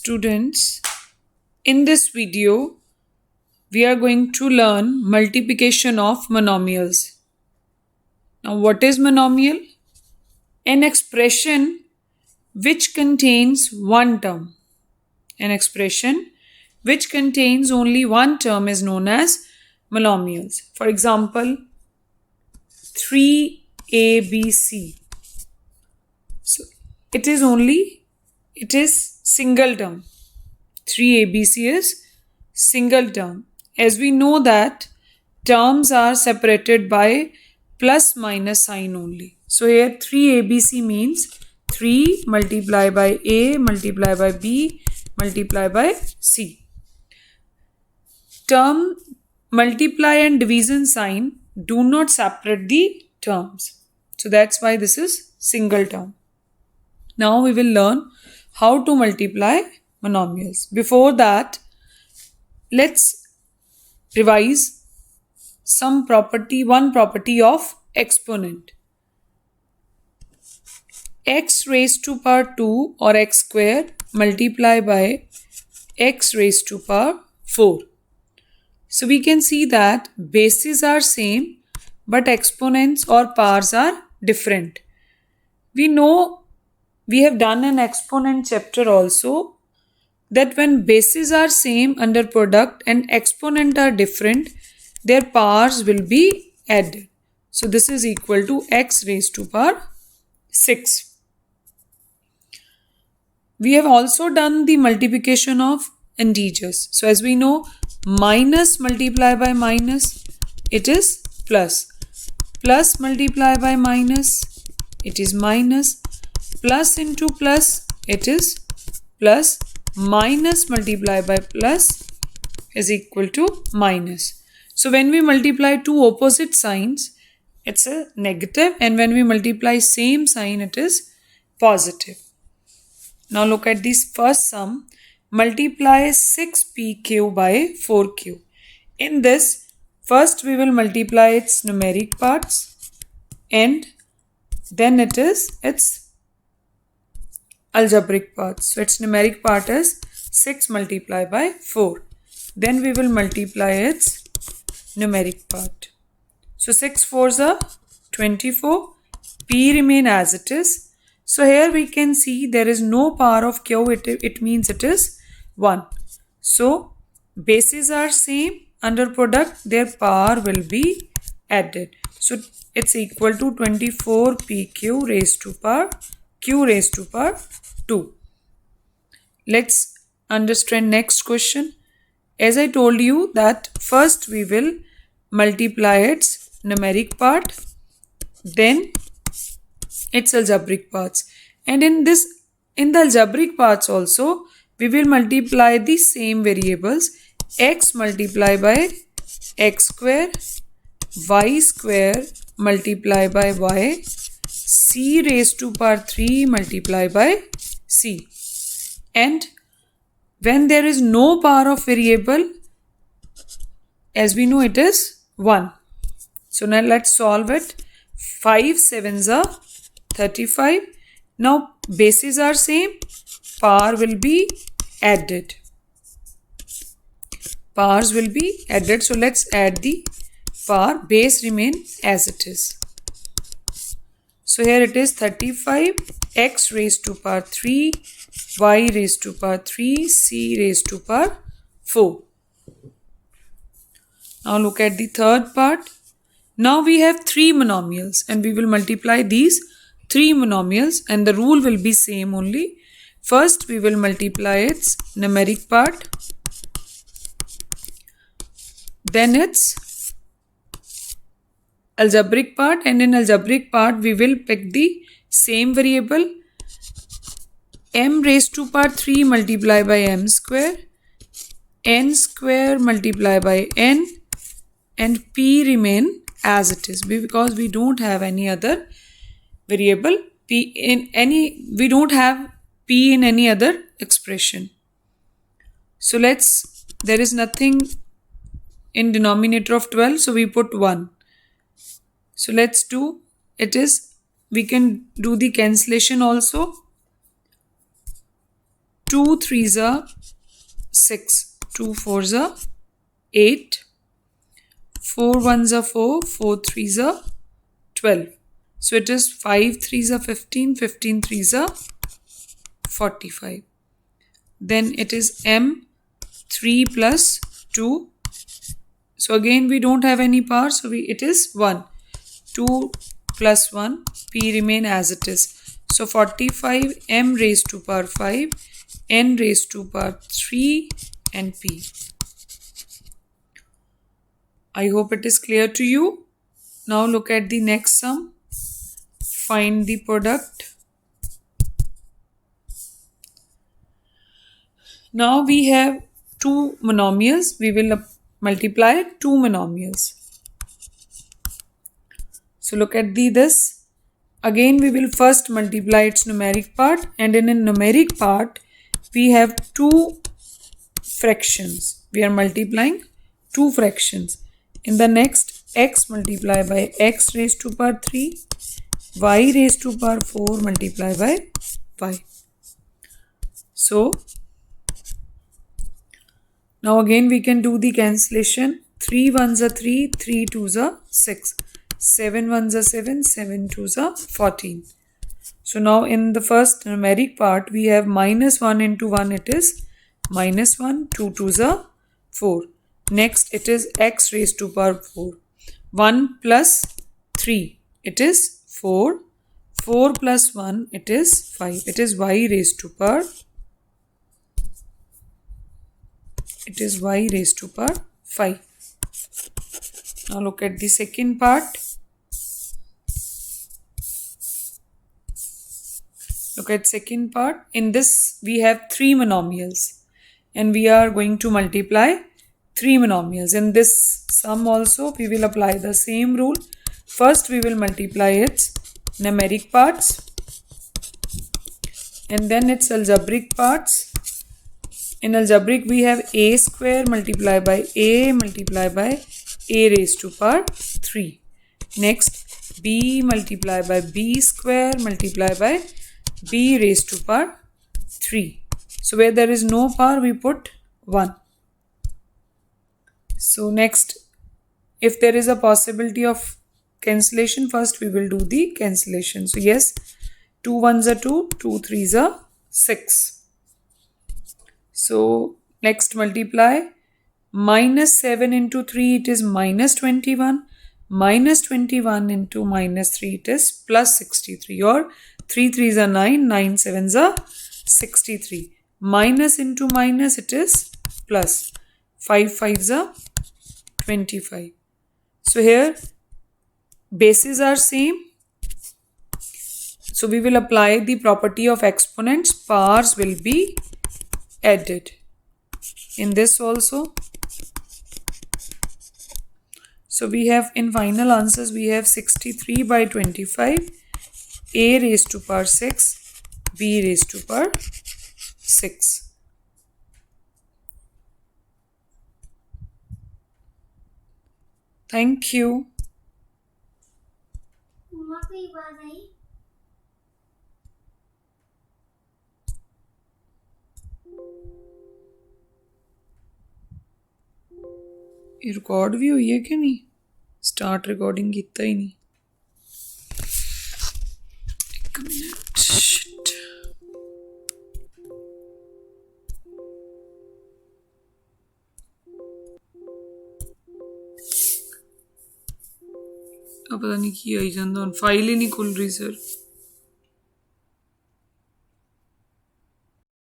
Students, in this video, we are going to learn multiplication of monomials. Now, what is monomial? An expression which contains one term. An expression which contains only one term is known as monomials. For example, 3ABC. So, it is single term. 3ABC is single term. As we know that terms are separated by plus minus sign only. So here 3ABC means 3 multiplied by A multiplied by B multiplied by C. Term multiply and division sign do not separate the terms. So that's why this is single term. Now we will learn how to multiply monomials. Before that, let's revise one property of exponent. X raised to power 2 or x square multiply by x raised to power 4. So we can see that bases are same but exponents or powers are different. We know we have done an exponent chapter also that when bases are same under product and exponent are different, their powers will be added. So this is equal to x raised to power 6. We have also done the multiplication of integers. So as we know, minus multiply by minus, it is plus. Plus multiply by minus, it is minus. Plus into plus, it is plus. Minus multiply by plus is equal to minus. So when we multiply two opposite signs, it's a negative, and when we multiply same sign, it is positive. Now look at this first sum. Multiply 6pq by 4q. In this, first we will multiply its numeric parts and then its algebraic part. So its numeric part is 6 multiplied by 4. Then we will multiply its numeric part. So 6 4s are 24. P remain as it is. So here we can see there is no power of q. It means it is 1. So bases are same. Under product their power will be added. So it's equal to 24 pq raised to power q raised to power 2. Let's understand next question. As I told you that first we will multiply its numeric part, then its algebraic parts. And in the algebraic parts also, we will multiply the same variables. X multiply by x square, y square multiply by y, c raised to power 3 multiply by c. And when there is no power of variable, as we know it is 1. So now let's solve it. 5 7s are 35. Now bases are same, power will be added. Powers will be added. So let's add the power. Base remain as it is. So here it is 35 x raised to power 3, y raised to power 3, c raised to power 4. Now look at the third part. Now we have 3 monomials and we will multiply these 3 monomials and the rule will be same only. First we will multiply its numeric part, then its algebraic part, and in algebraic part we will pick the same variable. M raised to power 3 multiply by m square, n square multiply by n, and p remain as it is because we don't have any other variable we don't have p in any other expression. So there is nothing in denominator of 12, so we put 1. So we can do the cancellation also. 2 3s are 6, 2 4s are 8, 4 1s are 4, 4 3s are 12. So it is 5 3s are 15, 15 3s are 45. Then it is m 3 plus 2. So again we don't have any power, so it is 1. 2 plus 1, p remain as it is. So 45 m raised to power 5, n raised to power 3 and p. I hope it is clear to you. Now look at the next sum. Find the product. Now we have two monomials. We will multiply two monomials. So look at this. Again we will first multiply its numeric part, and in a numeric part we have two fractions. We are multiplying two fractions. In the next, x multiplied by x raised to power 3, y raised to power 4 multiplied by y. So now again we can do the cancellation. 3 1s are 3, 3 2s are 6, 7 1s are 7, 7 2s are 14. So now in the first numeric part we have minus 1 into 1, it is minus 1, 2 2s are 4. Next it is x raised to power 4. 1 plus 3, it is 4. 4 plus 1, it is 5. It is y raised to power. It is y raised to power 5. Now look at the second part. Look at second part. In this we have three monomials and we are going to multiply three monomials. In this sum also we will apply the same rule. First we will multiply its numeric parts and then its algebraic parts. In algebraic we have a square multiplied by a raised to power 3. Next b multiplied by b square multiplied by b raised to power 3. So where there is no power we put 1. So next, if there is a possibility of cancellation, first we will do the cancellation. So yes, 2 1s are 2, 2 3s are 6. So next multiply. Minus 7 into 3, it is minus 21. Minus 21 into minus 3, it is plus 63. Or 3 3s are 9, 9 7s are 63. Minus into minus, it is plus. 5 5s are 25. So here bases are same. So we will apply the property of exponents. Powers will be added. In this also. So we have in final answers we have 63 by 25, a raised to power 6, b raised to power 6. Thank you. ये record भी हुई है कि नहीं? Start recording कितना ही नहीं. एक minute. Shit. अब पता नहीं की आई जाता, फाइल ही नहीं खुल रही सर.